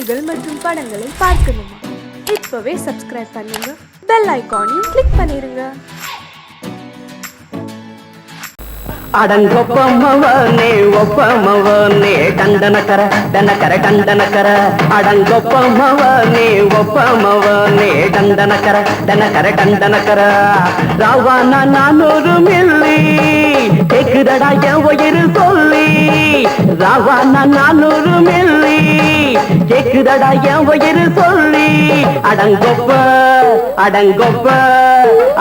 செய்திகள் மற்றும் படங்களை பார்க்கணுமா? இப்பவே சப்ஸ்கிரைப் பண்ணுங்க, பெல் ஐகானையும் கிளிக் பண்ணிருங்க. அடங்கொப்பமவனே ஒப்பமவனே டண்டனக்கர டனக்கர டண்டனக்கர அடங்கொப்பமவனே ஒப்பமவனே டண்டனக்கர டனக்கர டண்டனக்கர ராவானா 400 மில்லி கேக்குதடா என் உயிர் சொல்லி ராவானா 400 மில்லி கேக்குதடா என் உயிர் சொல்லி அடங்கொப்ப அடங்கொப்ப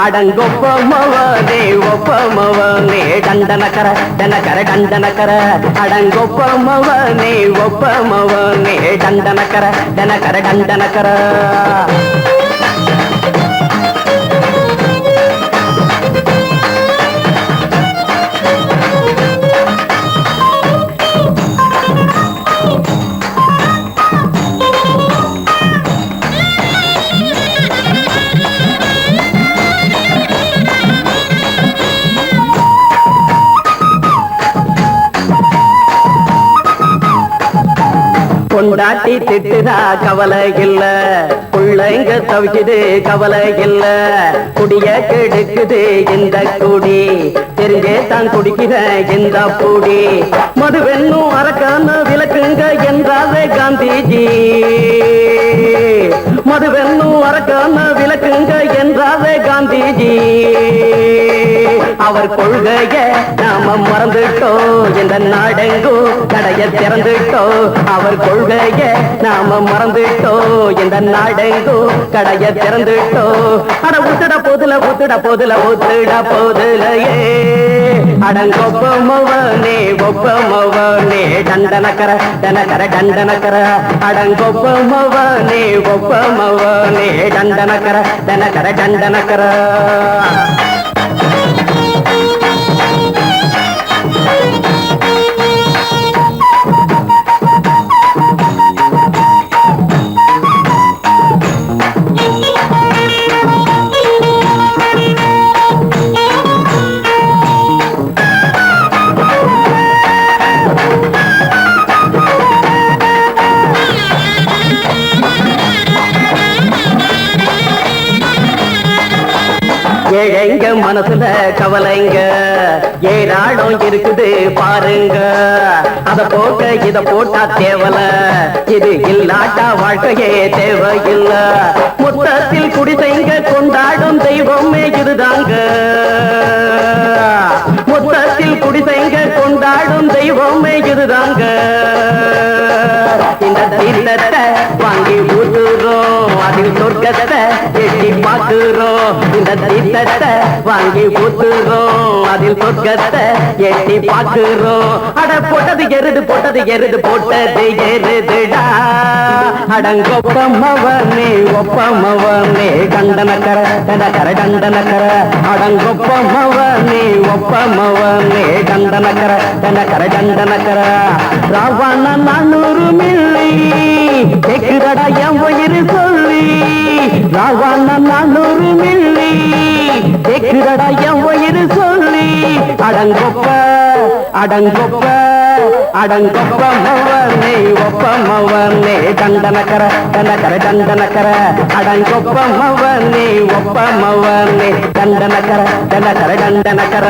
அடங்கொப்பமவனே ஒப்பமவனே டண்டனக்கர டனக்கர டண்டனக்கர அடங்கொப்பமவனே ஒப்பமவனே டண்டனக்கர டனக்கர டண்டனக்கர கொண்டாட்டி திட்டுதா கவலை இல்ல, பிள்ளைங்க தவிக்குது கவலை இல்ல, குடிய கெடுக்குது இந்த குடி, தெரிஞ்சே தான் குடிக்கிற இந்த பூடி, மதுவென்னும் அரக்கான விளக்குங்க என்றாரே காந்திஜி, மதுவென்னும் அரக்கான விளக்குங்க என்றாரே காந்திஜி, அவர் கொள்கைய நாம மறந்துட்டோம், இந்த நாடெங்கும் கடைய திறந்துட்டோம், அவர் கொள்கைய நாம மறந்துட்டோம், இந்த நாடெங்கும் கடைய திறந்துட்டோம், அட ஊத்துட போதுல ஊத்துட போதுல ஊத்துட போதுலையே அடங்கொப்பமவனே ஒப்பமவனே டண்டனக்கர டனக்கர டண்டனக்கர அடங்கொப்பமவனே ஒப்பமவனே டண்டனக்கர டனக்கர டண்டனக்கர ஏழைங்க மனசுல கவலைங்க ஏராளம் இருக்குது பாருங்க, அத போட்ட இத போட்டா தேவல, இது இல்லாட்டா வாழ்க்கையே தேவையில்ல, மொத்தத்தில் குடிசைங்க கொண்டாடும் தெய்வமே இதுதாங்க, மொத்தத்தில் குடிசைங்க கொண்டாடும் தெய்வமே இதுதாங்க, இந்த தீர்த்தத்தை வாங்கி ஊத்துறோம், அதில் சொர்க்கத்தை எட்டி பார்க்கிறோம், இந்த தீர்த்தத்தை வாங்கி ஊத்துறோம், அதில் சொர்க்கத்தை எட்டி பார்க்கிறோம், அட போட்டது எருது போட்டது எருது போட்டது எருதுடா அடங்கொப்பமவனே ஒப்பமவனே டண்டனக்கர டனக்கர டண்டனக்கர அடங்கொப்பமவனே ஒப்பமவனே டண்டனக்கர டனக்கர டண்டனக்கர ராவான 400 மில்லி கேக்குதடா என் உயிர் சொல்லி ராவான 400 மில்லி கேக்குதடா என் உயிர் சொல்லி அடங்கொப்ப அடங்கொப்ப அடங்கொப்பமவனே ஒப்பமவனே டண்டனக்கர டனக்கர டண்டனக்கர அடங்கொப்பமவனே ஒப்பமவனே டண்டனக்கர டனக்கர டண்டனக்கர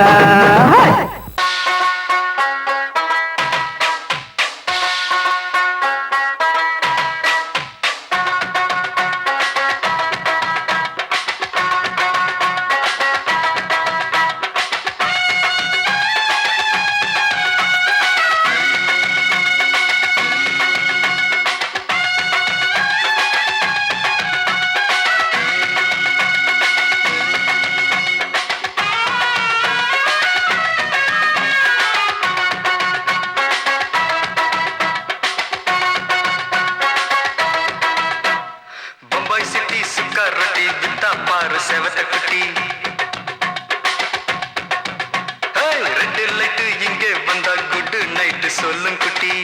சொல்லும் குட்டி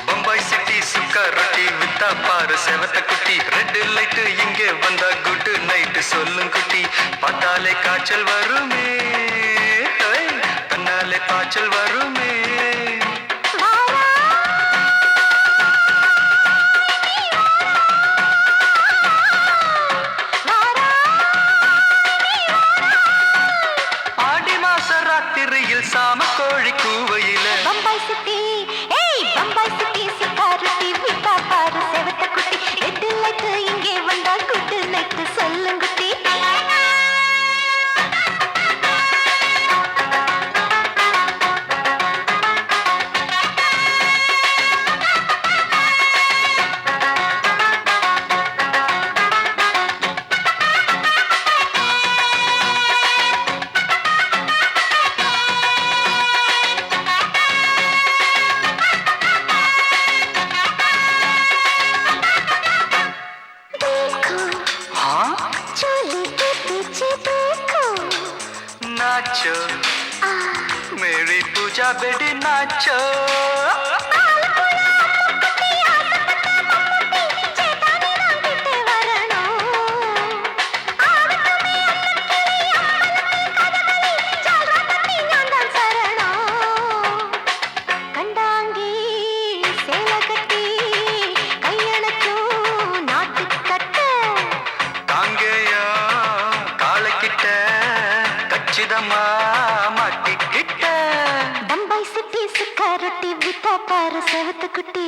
பம்பாய் சிட்டி சுக்கா ரொட்டி வித்தா பாரு செவத்த குட்டி ரெட் லைட் இங்கே வந்தா குட் நைட் சொல்லும் குட்டி பார்த்தாலே காய்ச்சல் வருமே தன்னாலே காய்ச்சல் வருமே வெடி நாச்சோ மாட்டிக்கிட்ட பம்பாய் சிட்டி சுக்காரொட்டி வித்தா பாரு செவத்து குட்டி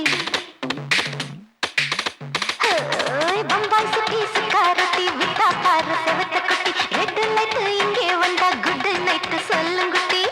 பம்பாய் சிட்டி சுக்காரொட்டி வித்தா பாரு செவத்து குட்டி ரெட் லைட் இங்கே வந்தா குட் நைட் சொல்லுங்குட்டி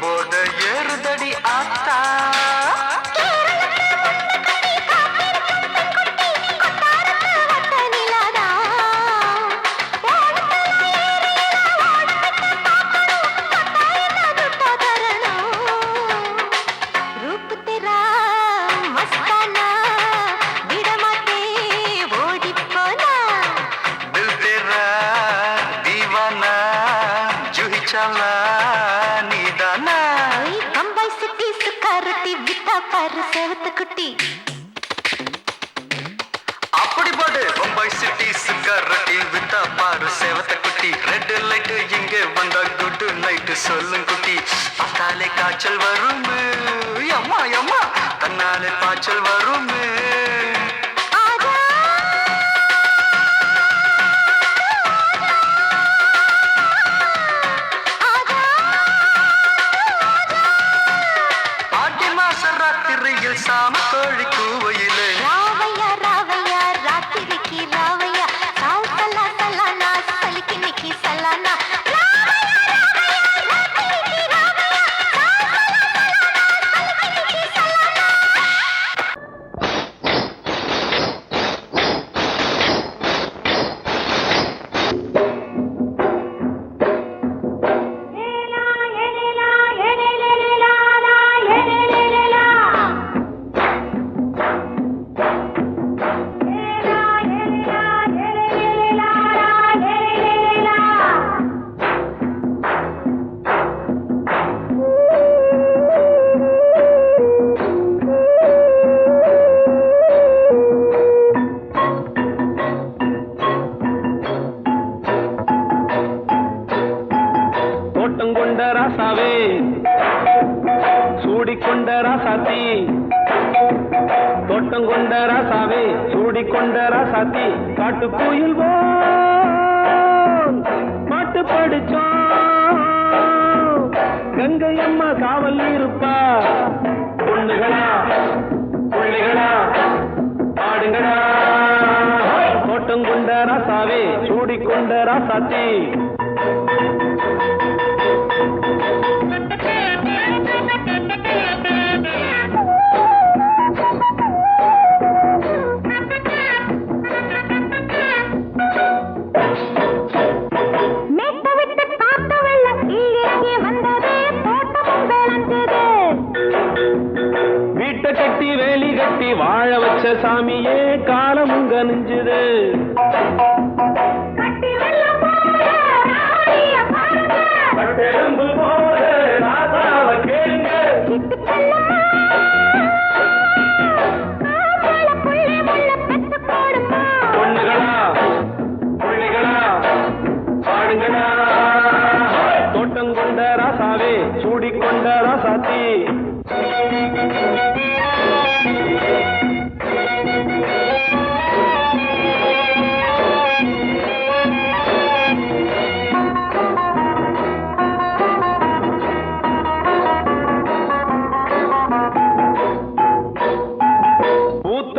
போத ஏறுதடி ஆத்தா பம்பாய் சிட்டி சுக்காரொட்டி வித்தா பாரு செவத்து குட்டி அப்படி போடு பம்பாய் சிட்டி சுக்காரொட்டி வித்தா பாரு செவத்த குட்டி ரெட் லைட் இங்கே வந்தா குட் நைட் சொல்லும் குட்டி பார்த்தாலே காய்ச்சல் வரும் அம்மா அம்மா தன்னாலே பாய்ச்சல் வரும் சாம கோழி கூவையிலே ராவையா ராவையா ராத்திரிக்கு ராவையா சால் சல்லா சல்லானா சலிக்கு நிக்கி சல்லானா கொண்ட ராசாவே சூடிக்கொண்ட ராசாத்தி தோட்டம் கொண்ட ராசாவே சூடிக்கொண்ட ராசாத்தி காட்டு கோயில் பாட்டு படிச்சோம் கங்கை அம்மா காவல் இருப்பா பொண்ணுகளா பிள்ளைகளா ஆடுங்களா தோட்டம் கொண்ட ராசாவே சூடிக்கொண்ட ராசாத்தி கட்டி வேலி கட்டி வாழ வச்ச சாமியே காலமும் கனிஞ்சுது பொண்ணுகளா பிள்ளைகளா பாடுங்களா தோட்டம் கொண்ட ராசாவே சூடிக்கொண்ட ராசாத்தி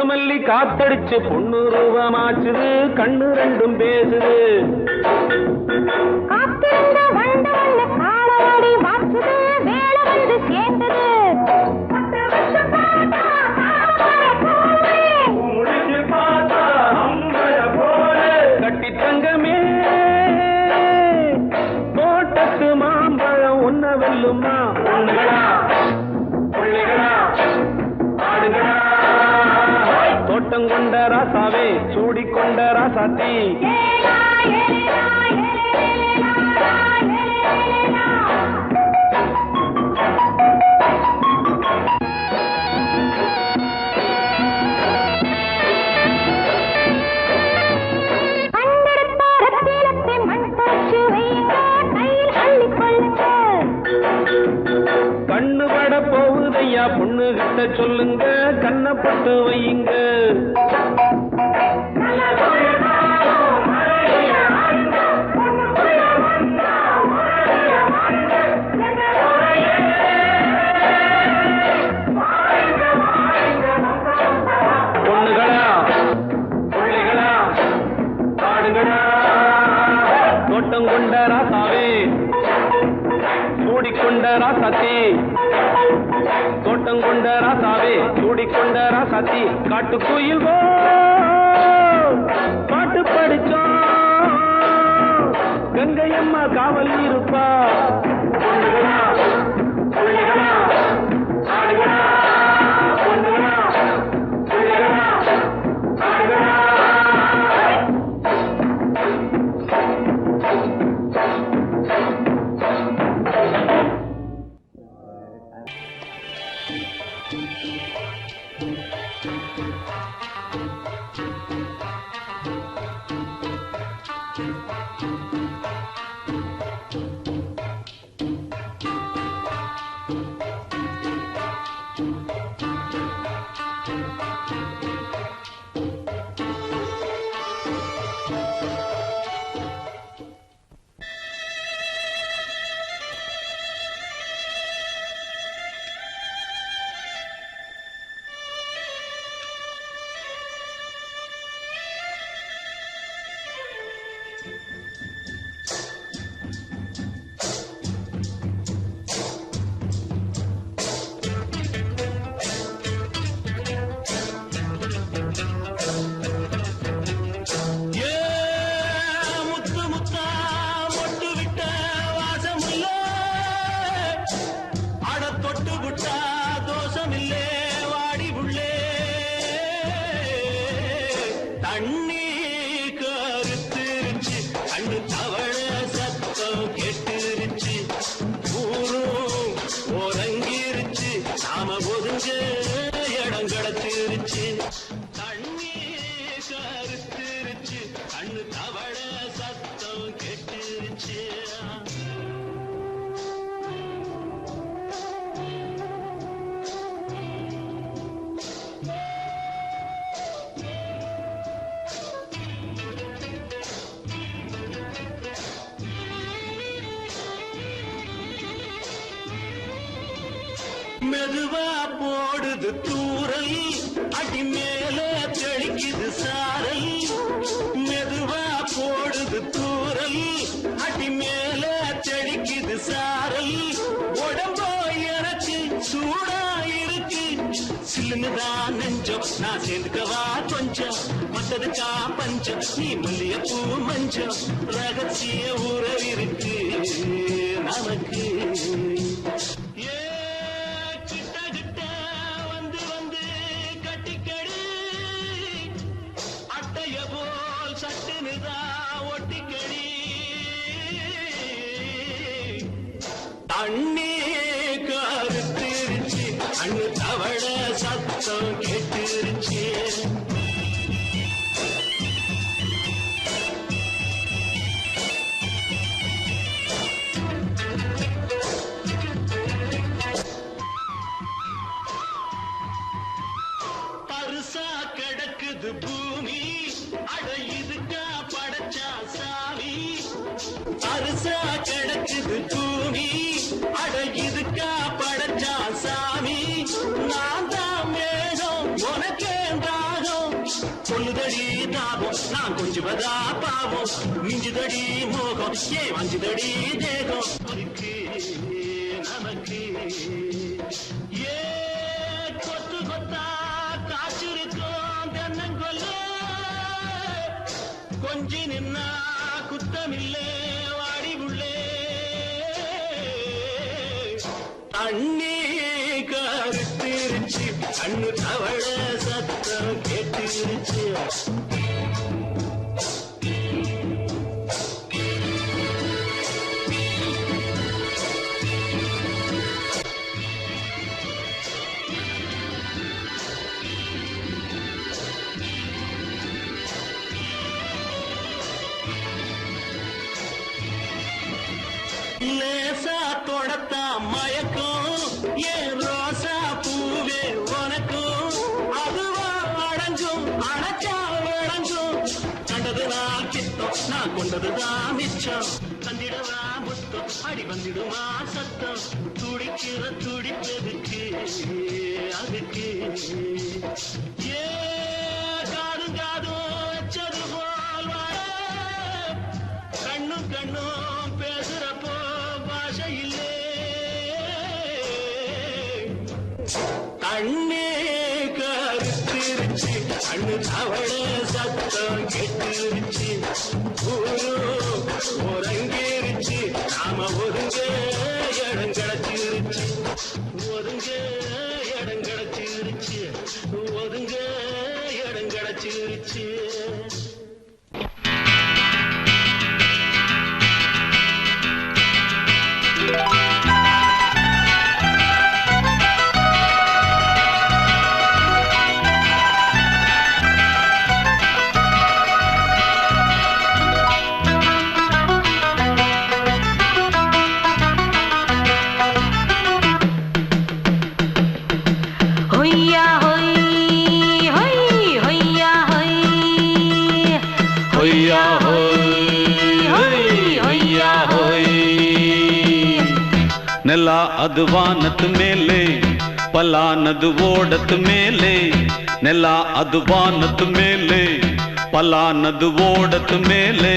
மல்லி காத்தடிச்சு பொண்ணு ரூபமாச்சுது கண்ணு ரெண்டும் பேசுது காத்திருந்த வண்டு காலவாடி வாச்சுது வேளவன் கொண்ட ராசாவே சூடிக்கொண்ட ராசாத்தி கண்ணு பட போகுதையா பொண்ணு கிட்ட சொல்லுங்க கண்ணப்பட்டு வையுங்க பொண்ணுகளா பிள்ளைகளா காடுகளா தோட்டம் கொண்ட ராசாவே சூடிக்கொண்ட ராசாத்தி தோட்டம் கொண்ட ராசாவே சூடிக்கொண்ட ராசாத்தி காட்டுக்குயில் பாட்டு படிச்சோம் கங்கையம்மா காவல் இருப்பா பொண்ணுகளா பிள்ளைகளா ஆடுகளா பொண்ணுகளா பிள்ளைகளா ஆடுகளா மெதுவா போடுது தூரல் அடி மேல தெளிக்குது சாரல் மெதுவா போடுது தூரல் அடி மேல தெளிக்குது சாரல் உடம்போ எனக்கு சூடா இருக்கு சில்லுதான் நெஞ்சம் நான் சேர்ந்துக்கவா கொஞ்சம் மத்ததுக்கா பஞ்சம் நீ மல்லியப்பூ மஞ்சம் ரகசிய உறவிருக்கு நமக்கு தண்ணி கருத்திருச்சு அண்ணு தவள சத்தம் கேட்டுருச்சு பருசா கிடக்குது பூமி அட இதுக்கா படைச்சா சாமி பருசா கிடக்குது பூமி அட இதுக்கா படைச்சா சாமி நான் தான் மேகம் உனக்கே தாகம் சொல்லுதடி தாபம் நான் கொஞ்சுவதா பாவம் மிஞ்சுதடி மோகம் ஏ வஞ்சுதடி தேகம் நமக்கு ஏ கொத்து கொத்தா காய்ச்சிருக்கோம் தென்னங்கொல்ல கொஞ்சி நின்னா குத்தமில்லே வாடி உள்ளே தண்ணி கருத்திருச்சு கண்ணு தவள சத்தம் கேட்டுருச்சு லேசா தொடத்தா மயக்கும் ஏன் ரோசா பூவே உனக்கும் அதுவா அடங்கும் அடைச்சா விளங்கும் கண்டதுதான் கித்தம் நான் கொண்டதுதான் மிச்சம் தந்திடவா முத்தம் அடி வந்துடுமா சத்தம் துடிக்கிற துடிப்பதுக்கு அதுக்கு ஏ காதும் காதும் வச்சது போல் வர கண்ணும் கண்ணும் பேசுறப்போ பாஷை இல்லே கண்ணே கருத்திருச்சு கண்ணு தவள சத்தம் கெட்டுருச்சு ஒருங்கிருச்சு நாம ஒருங்க இடம் கிடைச்சிருச்சு ஒருங்க இடம் கிடைச்சிருச்சு ஒருங்க இடம் கிடைச்சிருச்சு ನೆಲ ಅದು ವಾನದ ಮೇಲೆ ಪಲಾನದು ಓಡದ ಮೇಲೆ ನೆಲ ಅದು ವಾನದ ಮೇಲೆ ಪಲಾನದು ಓಡದ ಮೇಲೆ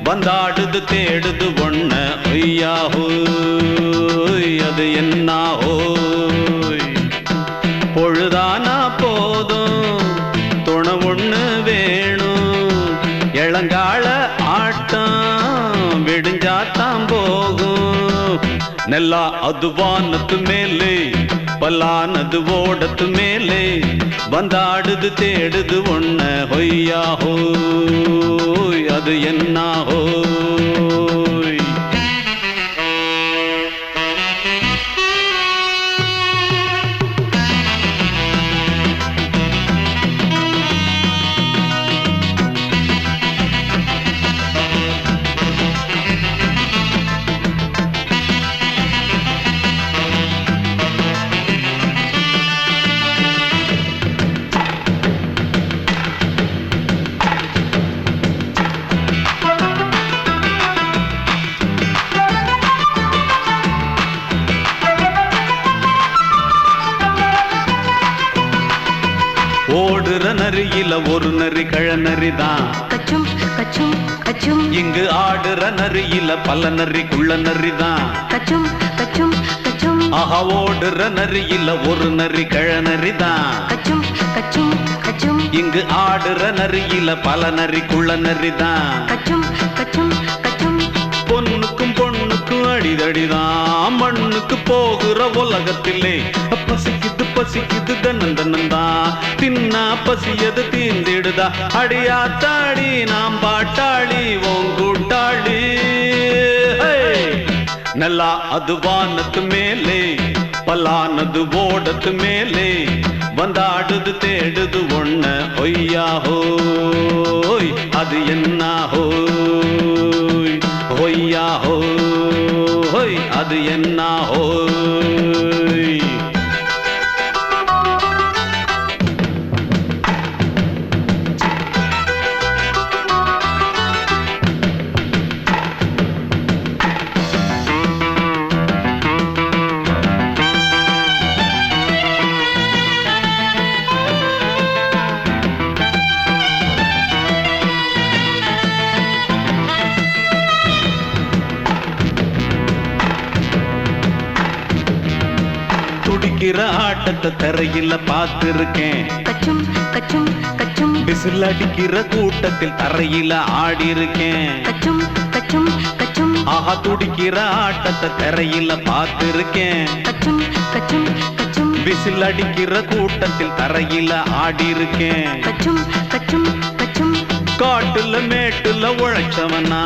ಬಂದಾಡುದು தேடுது ஒண்ண ஐயா ஹோய் அது என்ன ஹோய் பொழுதானா போதும் துணை ஒண்ணு வேணும் இளங்கால ஆட்டம் விடிஞ்சாத்தான் போகும் ನೆಲ ಅದು ವಾನದ ಮೇಲೆ ಪಲಾನದು ಓಡದ ಮೇಲೆ ಬಂದಾಡುದು தேடுது ஒண்ண ಹೊಯ್ಯಾ ಹೋಯ್ ಅದು என்ன ಹೋಯ್ ஓடுற நரியில ஒரு நரி கழநரிதான் கச்சும் கச்சும் கச்சும் இங்கு ஆடுற நரியில பல நரிக்குள்ள நரிதான் கச்சும் கச்சும் கச்சும் ஆஹா ஓடுற நரியில ஒரு நரி கழநரிதான் கச்சும் கச்சும் கச்சும் இங்கு ஆடுற நரியில பல நரிக்குள்ள நரிதான் கச்சும் கச்சும் கச்சும் பொண்ணுக்கும் பொண்ணுக்கும் அடிதடிதான் மண்ணுக்கு போகிற உலகத்திலே பசிக்குது பசிக்குது தன்னந்தனந்தான் தின்னா பசியது தீந்திடுதா அடியாத்தாடி நாம் பாட்டாளி ஓங்கூட்டாளி ನೆಲ ಅದು ವಾನದ ಮೇಲೆ ಪಲಾನದು ಓಡದ ಮೇಲೆ ಬಂದಾಡುದು தேடுது ஒண்ண ஒய்யா ஹோய் அது என்ன ஹோய் ஒய்யா ஹோய் அது என்ன ஹோய் துடிக்கிற ஆட்டத்தை தரையில பார்த்திருக்கேன் கச்சும் கச்சும் கச்சும் விசில் அடிக்கிற கூட்டத்தில் தரையில ஆடி இருக்கேன் கச்சும் கச்சும் கச்சும் ஆஹா துடிக்கிற ஆட்டத்தை தரையில பார்த்திருக்கேன் கச்சும் கச்சும் கச்சும் விசில் அடிக்கிற கூட்டத்தில் தரையில ஆடி இருக்கேன். கச்சும் கச்சும் கச்சும் காட்டுல மேட்டுல உழைச்சவனா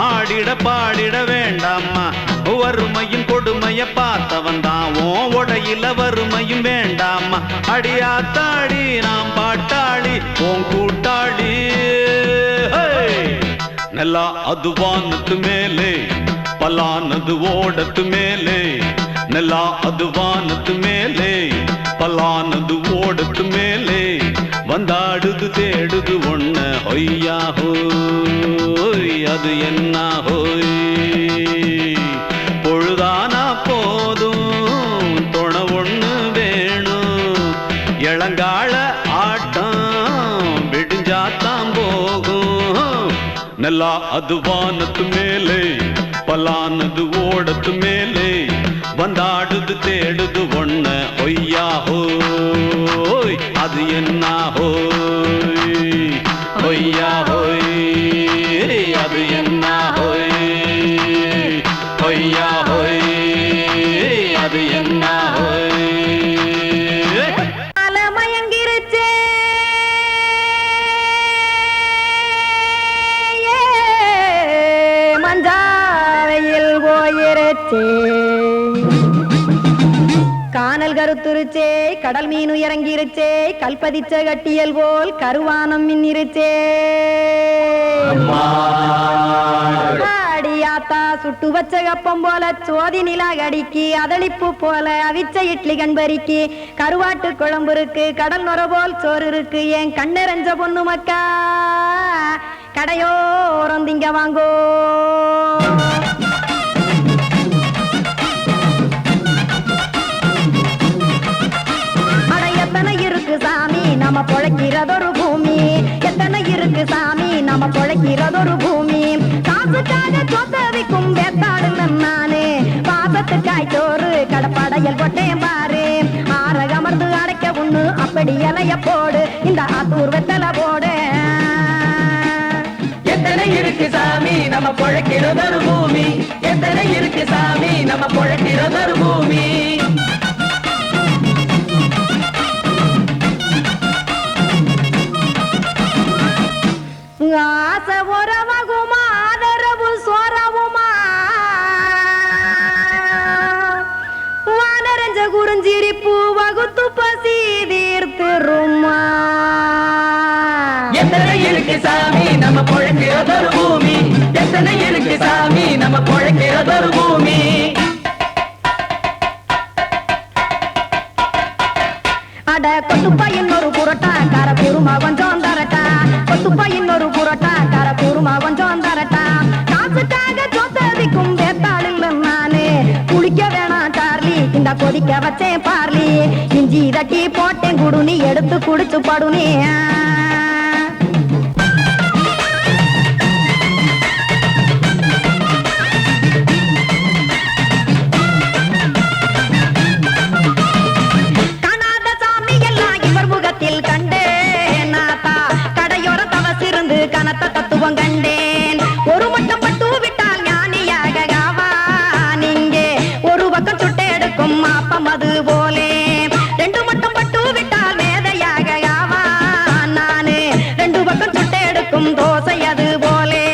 ஆடிட பாடிட வேண்டாமா. வறுமையும் கொடுமைய பார்த்தவன் தான் உடையில வறுமையும் வேண்டாமா. அடியாத்தாடி நாம் பாட்டாளி உன் கூட்டாளி. நல்லா அது வானத்து மேலே பலானது ஓடத்து மேலே. நல்லா அது வானத்து மேலே பலானது ஓடத்து மேலே. வந்தாடுது தேடுது ஒண்ண ஒய்யா ஹோய் அது என்ன ஹோய். பொழுதானா போதும் தொண ஒண்ணு வேணும். இளங்கால ஆட்டம் விடிஞ்சாத்தான் போகும். நல்லா அது வானத்து மேலே பலானது ஓடத்து மேலே. வந்தாடுது தேடுது ஒண்ண ஒய்யா ஹோய் அது என்ன ஹோய். ஒய்யா ஹோய் அது என்ன ஹோய். ஒய்யா ஹோய் அது என்ன ஹோய். மயங்கிருச்சே மஞ்சாவையில் போயிருச்சே. கானல் கருத்துருச்சே கடல் மீன் இறங்கிருச்சே. கல்பதிச்ச கட்டியல் போல் கருவானம் மின்னிருச்சே. அடியாத்தா சுட்டு வச்ச கப்பம் போல சோதி நிலா கடிக்கு. அதளிப்பு போல அவிச்ச இட்லி கண்பறிக்கு. கருவாட்டு குழம்பு இருக்கு கடல் நுர போல் சோறு இருக்கு. என் கண்ணெரஞ்ச பொண்ணு மக்கா கடையோரம் திங்க வாங்கோ. எத்தனை இருக்கு சாமி நம்ம பொழைக்கிறதொரு பூமி. எத்தனை இருக்கு சாமி நம்ம பொழைக்கிறதொரு பூமி. காசுக்காக சொத்தவிக்கும் வேத்தாடுல நானே. பாசத்துக்காய் சோறு கடப்படையல் போட்டேன் பாரு. ஆரகமர்ந்து அடைக்க ஒண்ணு அப்படி இலைய போடு. இந்த ஆத்தூர் வெத்தலை போடு. எத்தனை இருக்கு சாமி நம்ம பொழைக்கிறதொரு பூமி. எத்தனை இருக்கு சாமி நம்ம பொழைக்கிறதொரு பூமி. ஆசை உறவகுமா ஆதரவு சோறவுமா. வானரஞ்ச குறிஞ்சிரிப்பு வகுத்து பசி தீர்த்துருமா. எத்தனை இருக்கு சாமி நம்ம பொழைக்கிறதொரு பூமி. எத்தனை இருக்கு சாமி நம்ம பொழைக்கிறதொரு பூமி. அட கொத்துப்பா இன்னொரு புரோட்டா கார குருமா கொஞ்சம் தரட்டா. கொத்துப்பா இன்னொரு புரோட்டா கார குருமா கொஞ்சம் தரட்டா. காசுக்காக சொத்ததிக்கும் வேத்தாளில் நானே. குளிக்க வேணாம் சார்லி இந்த கொதிக்க வச்சேன் பார்லி. இஞ்சி தட்டி போட்டேன் குடுனி எடுத்து குடிச்சு படுனி. கனத்த தத்துவம் கண்டேன். ஒரு மட்டும் பட்டு விட்டால் ஞானியாக ஆவான் இங்கே. ஒரு பக்கம் சுட்டு எடுக்கும் மாப்பம் அது போலே. ரெண்டு மட்டும் பட்டு விட்டால் மேதையாக ஆவான் நானு. ரெண்டு பக்கம் சுட்டு எடுக்கும் தோசை அது போலே.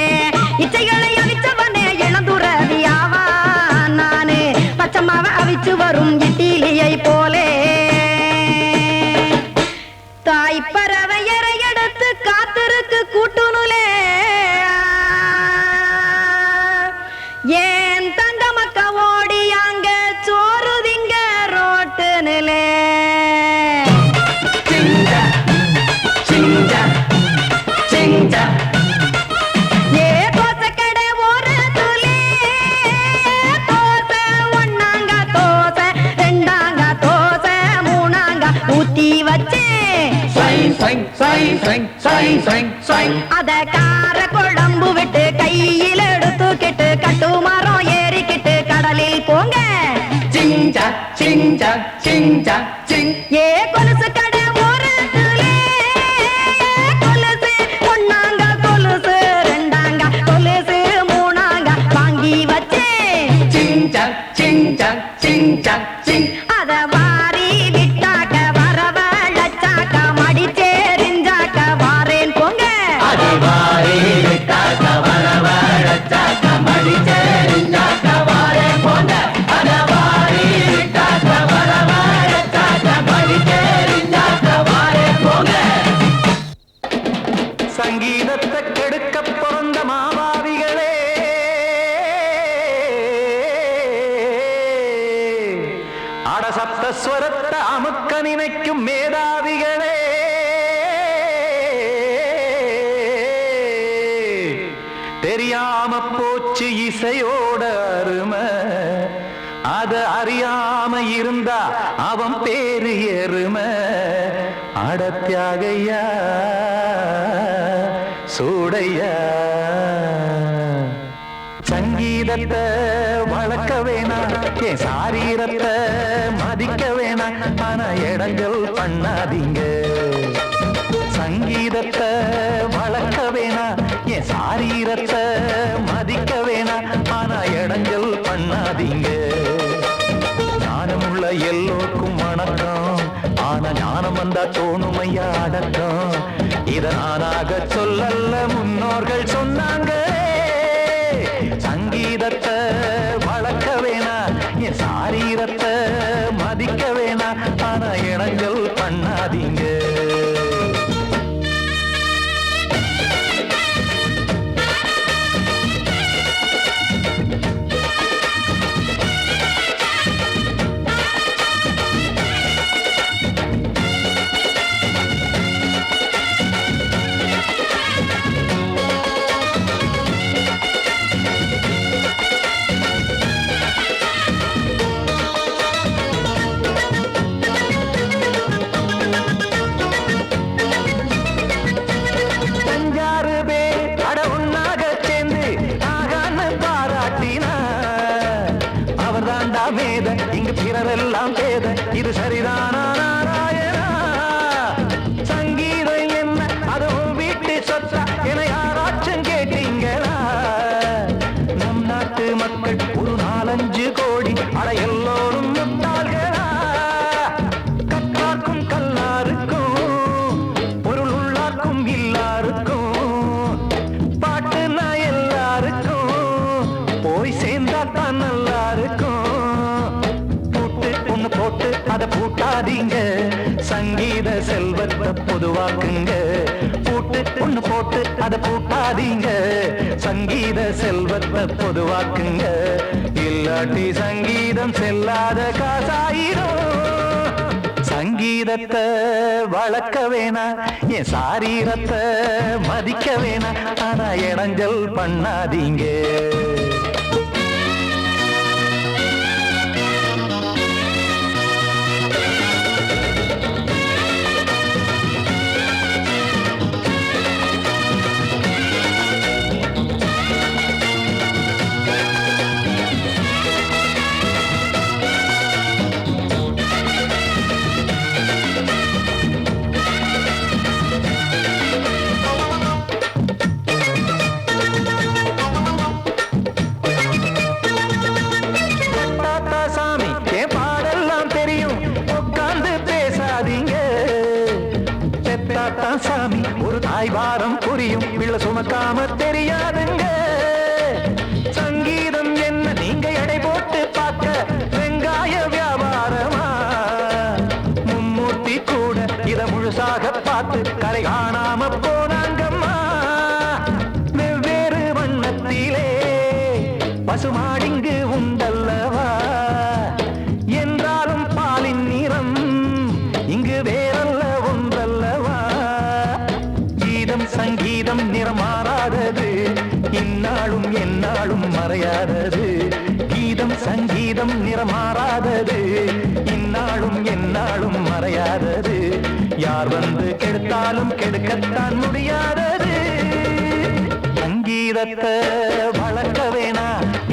இச்சைகளை அவிச்சவனே இளந்துறவி ஆவான் நானு. பச்சமாவ அவிச்சு வரும் இட்டிலியை போலே. தாய்ப்பறவையரை எடுத்து காத்திருக்கு கூட்டுனுலே. ஏன் தங்க மக்க ஓடி அங்க சோறு திங்க ரோட்டு நிலே. ஏ தோசை கடை ஒரு துளி. தோசை ஒன்னாங்க தோசை ரெண்டாங்க தோசை மூணாங்க ஊத்தி வச்சே. அத கார குழம்பு விட்டு கையில் எடுத்துக்கிட்டு கட்டு மரம் ஏறிக்கிட்டு கடலில் போங்க. ஏ கொலுசு கடை ஓரத்துலே. கொலுசு ஒன்னாங்க கொலுசு ரெண்டாங்க கொலுசு மூணாங்க வாங்கி வச்சே. அத வாரி விட்டு மேதாவிகளே தெரியாம போச்சு இசையோட அருமை அத அறியாம இருந்தா அவன் பேரு எருமை அடத்தியாகையா சூடையா சங்கீதத்தை வளர்க்க வேணாம் என் சாரீரத்தை மதிக்க வேணாம் ஆனா இடங்கள் பண்ணாதீங்க சங்கீதத்தை வளர்க்க வேணாம் என் சாரீரத்தை மதிக்க வேணாம் ஆனா இடங்கள் பண்ணாதீங்க ஞானமுள்ள எல்லோருக்கும் வணக்கம் ஆனா ஞானம் வந்தா தோணுமையா அடக்கம் இத நானாக சொல்லல்ல முன்னோர்கள் சொன்னாங்க சங்கீதத்தை வளர்க்க வேணா என் சாரீரத்தை மதிக்க வேணா ஆனா இடங்கள் பண்ணாதீங்க இங்கு பிறரெல்லாம் பேத இது சரிதானா நாராயணா சங்கீதம் என்ன அதுவும் வீட்டு சொத்தா என யாராச்சும் கேட்டீங்களா நம் நாட்டு மக்கள் ஒரு 4-5 கோடி அட எல்லோரும் முட்டாள்களா கற்றார்க்கும் கல்லாருக்கும் பொருள் உள்ளார்க்கும் இல்லாருக்கும் பாட்டுனா எல்லாருக்கும் போய் சேர்ந்தா தான் நல்லா இருக்கும் போட்டு அத பூட்டாதீங்க சங்கீத செல்வத்தை பொதுவாக்குங்க பூட்டு ஒண்ணு போட்டு அத பூட்டாதீங்க சங்கீத செல்வத்தை பொதுவாக்குங்க இல்லாட்டி சங்கீதம் செல்லாத காசாயிரும் சங்கீதத்தை வளர்க்க வேணா என் சாரீரத்தை மதிக்க வேணா ஆனா இடைஞ்சல் பண்ணாதீங்க சாமி ஒரு தாய் வாரம் புரியும் பிள்ளை சுமக்காம தெரியாதுங்க சங்கீதம் என்ன நீங்க எடை போட்டு பார்க்க வெங்காய வியாபாரமா மும்மூர்த்தி கூட இத முழுசாக பார்த்து கரை காணாம போனாங்கம்மா வெவ்வேறு வண்ணத்திலே பசுமாடிங்கு உண்டல்லவா என்றாலும் பாலின் நிறம் இங்கு வேறல்ல ஒன்றல்லவா சங்கீதம் நிறமாறாதது இந்நாளும் எந்நாளும் மறையாதது கீதம் சங்கீதம் நிறமாறாதது இந்நாளும் எந்நாளும் மறையாதது யார் வந்து கெடுத்தாலும் கெடுக்கத்தான் முடியாதது சங்கீதத்தை வளர்க்க வேணா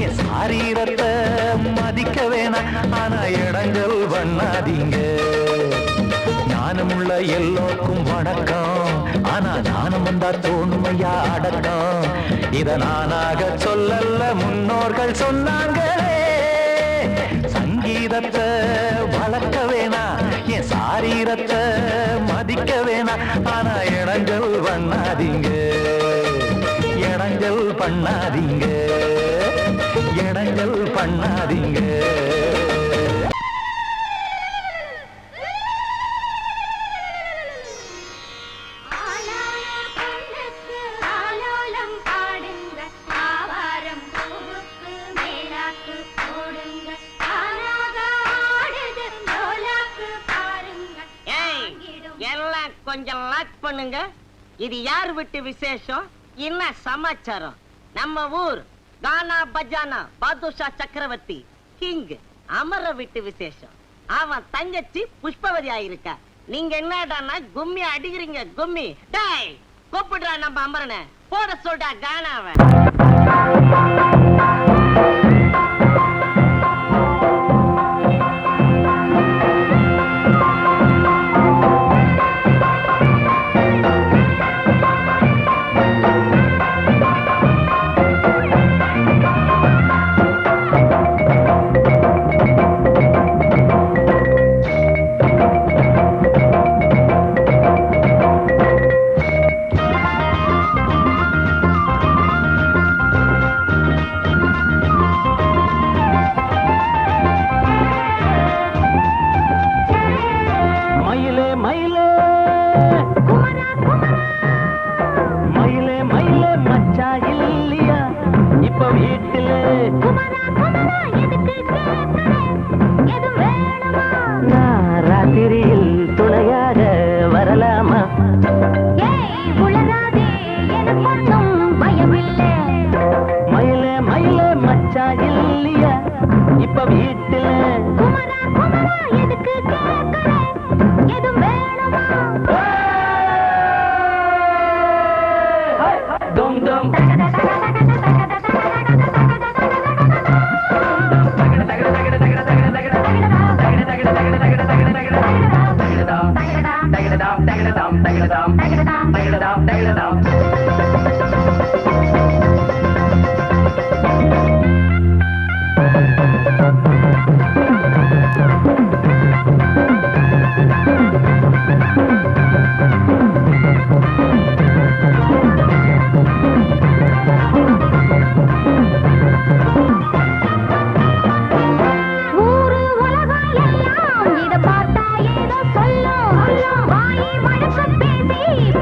என் சாரீரத்தை மதிக்க வேணா ஆனா இடங்கள் பண்ணாதீங்க ஞானமுள்ள எல்லோருக்கும் வணக்கம் ஆனா ஞானம் வந்தா தோணுமையா அடக்கம் இத நானாக சொல்லல்ல முன்னோர்கள் சொன்னாங்களே சங்கீதத்தை வளர்க்க வேணா என் சாரீரத்தை மதிக்க வேணா ஆனா இடங்கள் பண்ணாதீங்க இடங்கள் பண்ணாதீங்க இடங்கள் பண்ணாதீங்க எல்லாம் கொஞ்சம் லாக் பண்ணுங்க. இது யார் வீட்டு விசேஷம்? என்ன சமாச்சாரம்? நம்ம ஊர் கானா பஜானா பாதுஷா சக்கரவர்த்தி கிங் அமர வீட்டு விசேஷம். அவன் தங்கச்சி புஷ்பவதி ஆயிருக்கா. நீங்க என்னடான்னா கும்மி அடிக்கிறீங்க கும்மி. டேய் கூப்பிடுறா நம்ம அமரனை, போட சொல்றா கானாவை.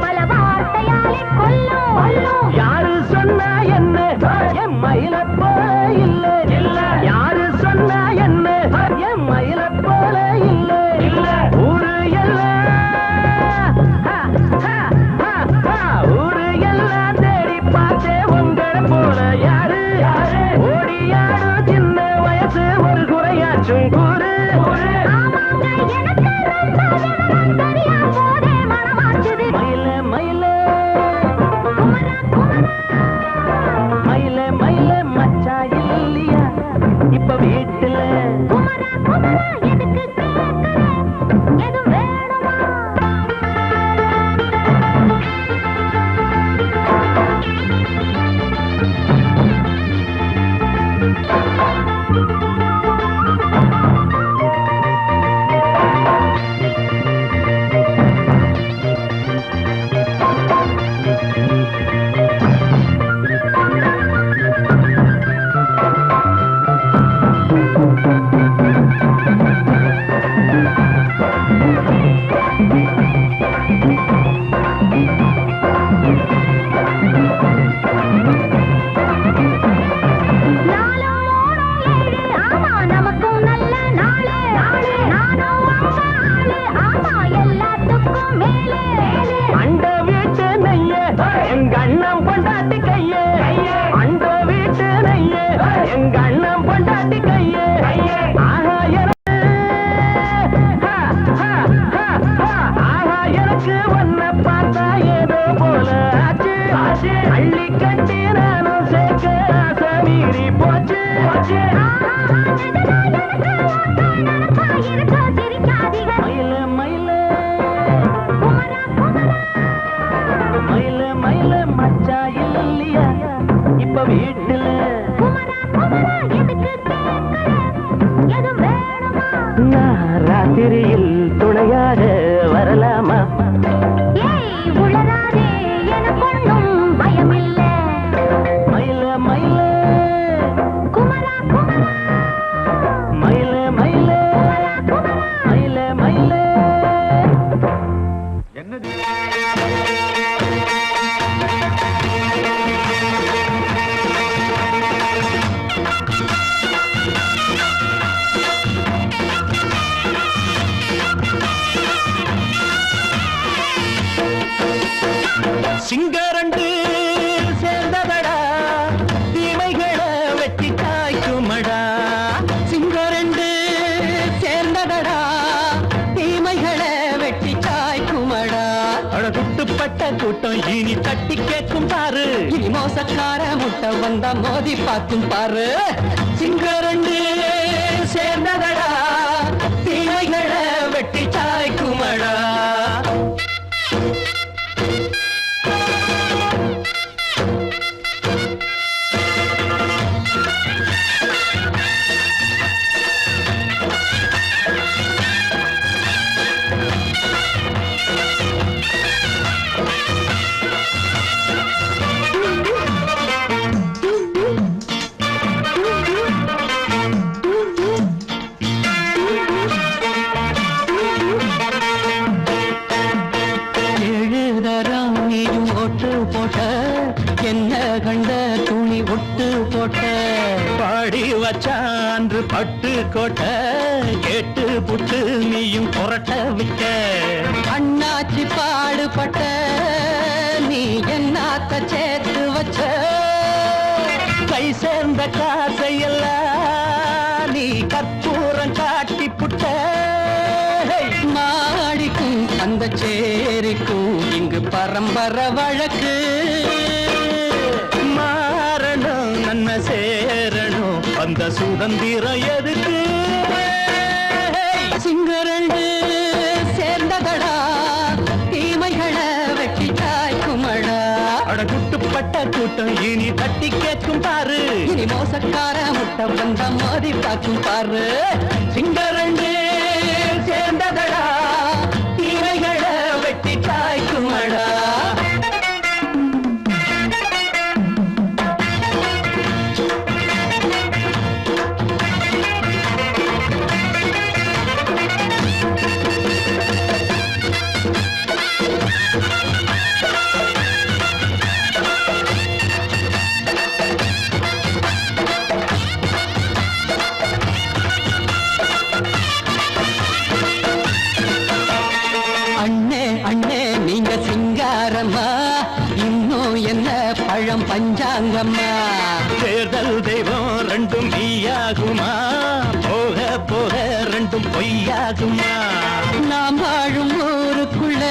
பல வார்த்தையாலே கொல்லும் சிங்கரண்டு சேர்ந்ததடா தீமைகளை வெட்டி காய்க்குமடா சிங்கரண்டு சேர்ந்ததடா தீமைகளை வெட்டி காய்க்குமடா அழகுட்டுப்பட்ட கூட்டம் இனி தட்டி கேட்கும் பாரு இனி மோசக்கார முட்டை வந்தா மோதி பார்க்கும் பாரு சிங்கரண்டு சேர்ந்ததடா தீமைகளை வெட்டி காய்க்குமடா பட்டு கோட்டை கேட்டு புட்டு நீயும் புரட்ட விட்ட அண்ணாச்சி பாடுபட்ட நீ என்னாத்த சேர்த்து வச்ச கை சேர்ந்த காசையெல்லாம் நீ கற்பூரம் காட்டி புட்ட மாடிக்கும் அந்த சேரிக்கும் இங்கு பரம்பரை வழக்கு மாறணும் நன்மை சேரணும் அந்த சுதந்திரம் எதுக்கு சிங்கரண்டு சேர்ந்ததடா தீமைகளை வெட்டி காய்க்குமடா அடகுட்டுப்பட்ட கூட்டம் இனி தட்டி கேட்கும் பாரு இனி மோசக்கார முட்டை வந்த மோதி பார்க்கும் பாரு சிங்கரண்டு சேர்ந்ததடா தீமைகளை வெட்டி காய்க்குமடா பஞ்சாங்கம்மா தேர்தல் தெய்வம் ரெண்டும் மெய்யாகுமா போக போக ரெண்டும் பொய்யாகுமா நாம் வாழும் ஊருக்குள்ள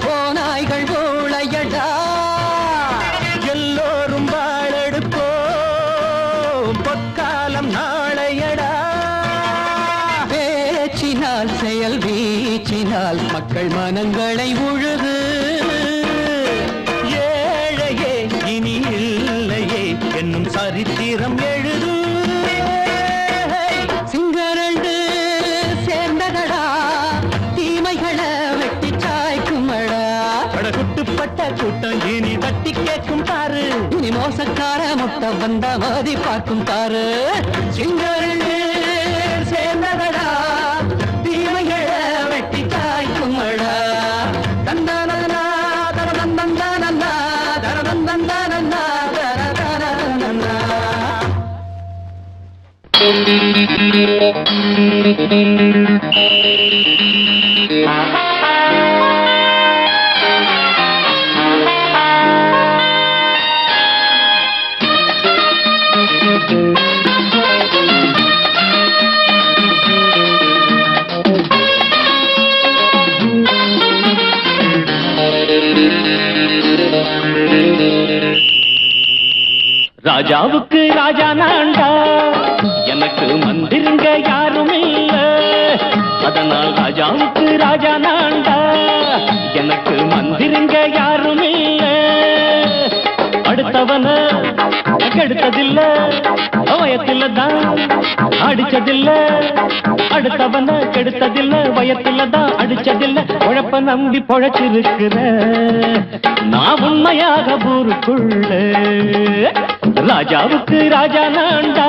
போனாய்கள் ஊழையடா எல்லோரும் வாழெடுப்போம் பொற்காலம் நாளையடா பேச்சினால் செயல் வீச்சினால் மக்கள் மனங்களை உழுது என்னும் சரித்திரம் எழுது சிங்கரண்டு சேர்ந்ததடா தீமைகளை வெட்டி சாய்க்குமடா அடகுட்டுப்பட்ட கூட்டம் இனி தட்டி கேட்கும் பாரு இனி மோசக்கார முட்டை வந்த மோதி பார்க்கும் பாரு சிங்கரண்டு சேர்ந்ததடா தீமைகளை வெட்டி சாய்க்குமடா தந்தானா தரதந்தந்தானா தரதந்தந்தானா ராஜாவுக்கு ராஜா நான்டா எனக்கு மந்திருங்க யாரும் இல்ல அதனால் ராஜாவுக்கு ராஜா நான்டா எனக்கு மந்திருங்க யாரும் இல்ல அடுத்தவன கெடுத்ததில்ல வயத்துல தான் அடிச்சதில்ல அடுத்தவன கெடுத்ததில்ல வயத்துல தான் அடிச்சதில்ல உழப்ப நம்பி பொழைச்சிருக்கிற நான் உண்மையாக ஊருக்குள்ள ராஜாவுக்கு ராஜா நான்டா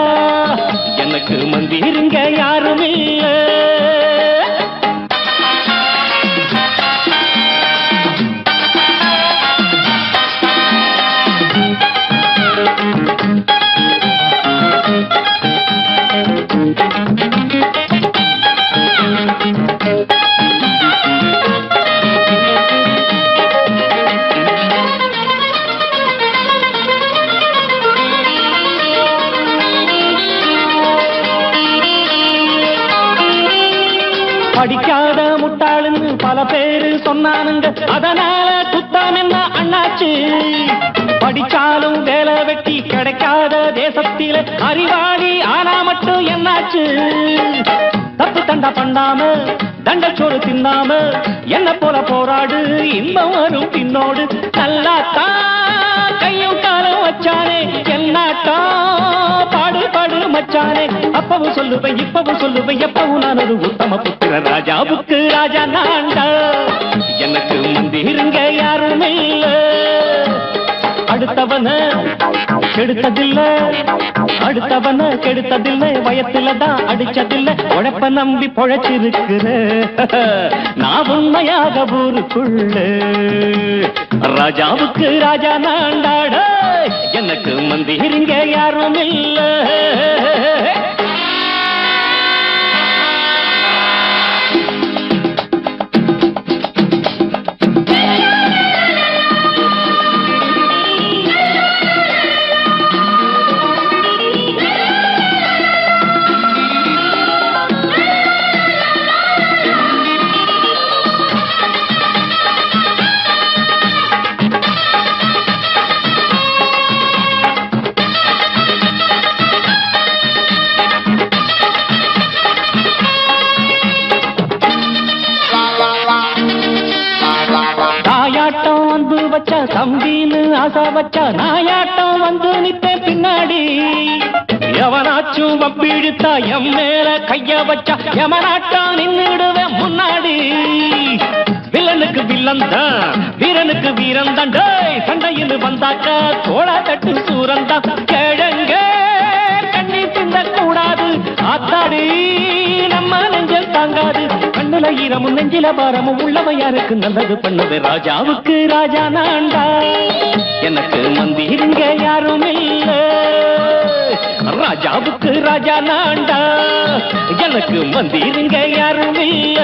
எனக்கு மந்திருங்க யாரும் இல்ல படிக்காத முட்டாளுன்னு பல பேரு சொன்னானுங்க, அதனால குத்தம் என்ன அண்ணாச்சு? படிச்சாலும் வேலை வெட்டி கிடைக்காத தேசத்தில அறிவாளி ஆனா மட்டும் என்னாச்சு? தப்பு தண்டா பண்ணாம தண்டச்சோறு தின்னாம என்ன போல போராடு, இன்பம் வரும் பின்னோடு. நல்லாத்தான் கையும் காலம் வச்சானே, என்னாட்டா பாடு பாடு மச்சானே. அப்பவும் சொல்லுவேன் இப்பவும் சொல்லுவேன், எப்பவும் நான் ஒரு உத்தம புத்திர. ராஜாவுக்கு ராஜா நான்டா, எனக்கு மந்திருங்க யாரும் இல்ல. அடுத்தவன கெடுத்ததில்ல, அடுத்தவன கெடுத்ததில்லை, வயத்துலதான் அடிச்சதில்ல. உழைப்ப நம்பி பொழைச்சிருக்கிற நான் உண்மையாக ஊருக்குள்ள. ராஜாவுக்கு ராஜா நான்டாட, எனக்கு மந்திருங்க யாரும் இல்ல. தம்பின்னு ஆசா வச்சா நாயாட்டம் வந்து நிப்பேன் பின்னாடி. எவனாச்சும் வப்பிழுத்தா எம் மேல கைய வச்சா எவனாட்டம் நின்னுடுவேன் முன்னாடி. வில்லனுக்கு வில்லன் தான், வீரனுக்கு வீரன் தான். சண்டையில் வந்தாக்கா தோளா தட்டு சூரன் தான். கிழங்க கண்ணி தின்ன கூடாது, ஆத்தாடி நம்ம நெஞ்சல் தாங்காது. கண்ணுல ஈரமும் நெஞ்சில பாரமும் உள்ளவன் யாருக்கு நல்லது பண்ணது. ராஜாவுக்கு ராஜா நான்டா, எனக்கு மந்திருங்க யாரும் இல்ல. ராஜாவுக்கு ராஜா நான்டா, எனக்கு மந்திருங்க யாரும் இல்ல.